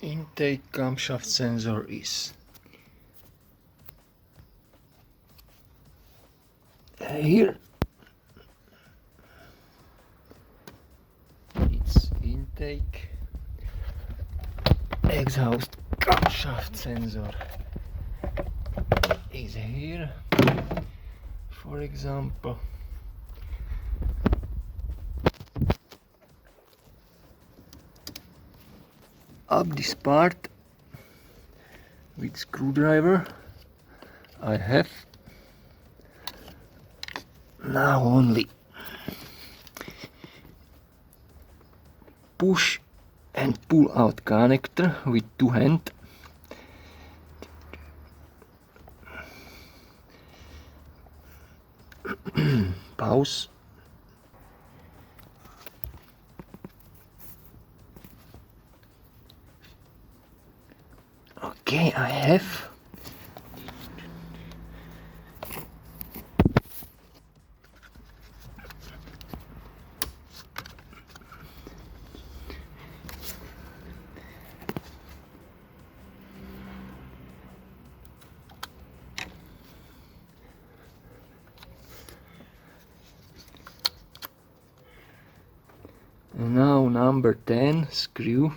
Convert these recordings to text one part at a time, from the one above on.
intake camshaft sensor is here. It's intake. Exhaust camshaft sensor is here, for example. Up this part with screwdriver I have now only push and pull out connector with two hands. Pause. Okay, I have. And now number 10 screw.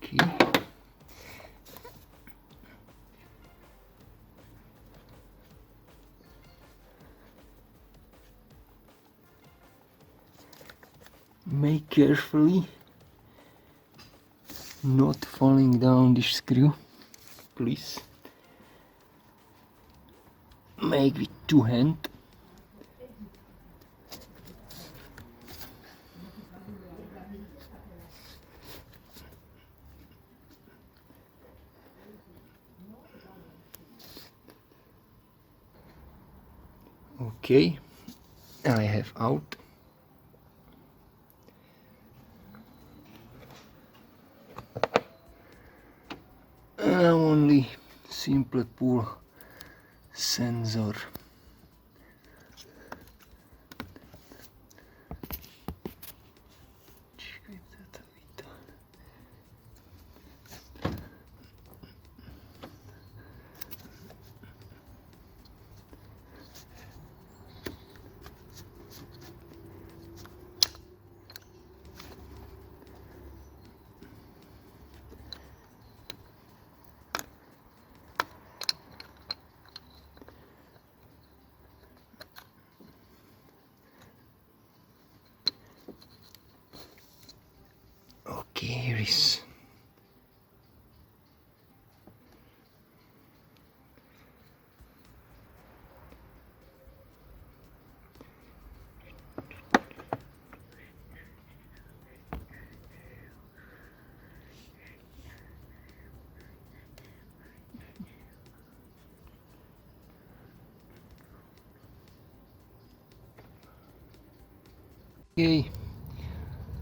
Okay. Make carefully not falling down this screw, please. Make with two hands. Okay, I have out. Now only simple pull sensor. Okay, here is okay,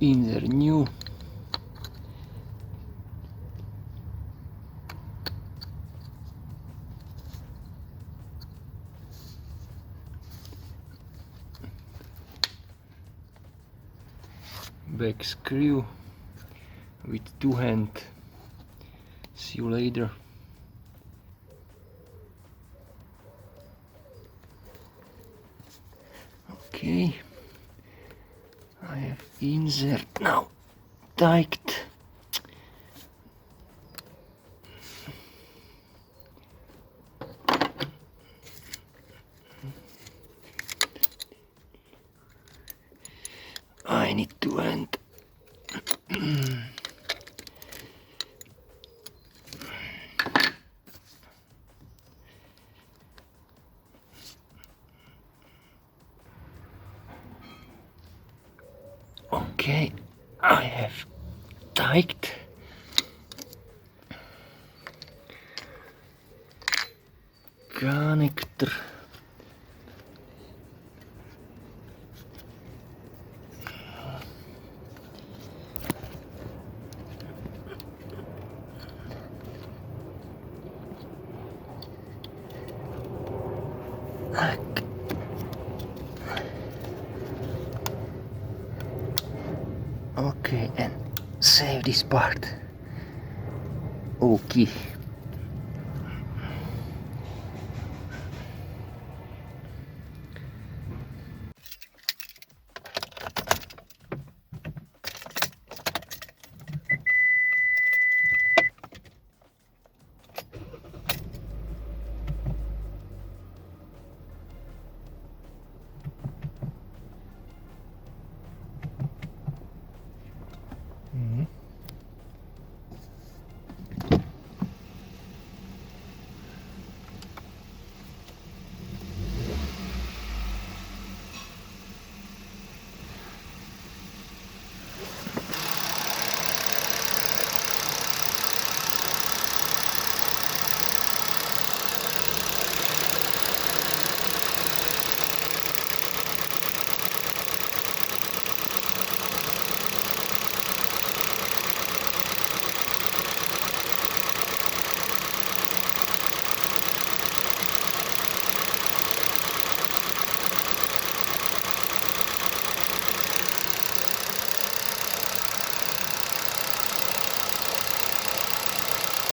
in the new back screw with two hands. See you later. Okay, I have insert now tight. I need to end. Okay, I have tight. Connector Okay, and save this part. Okay.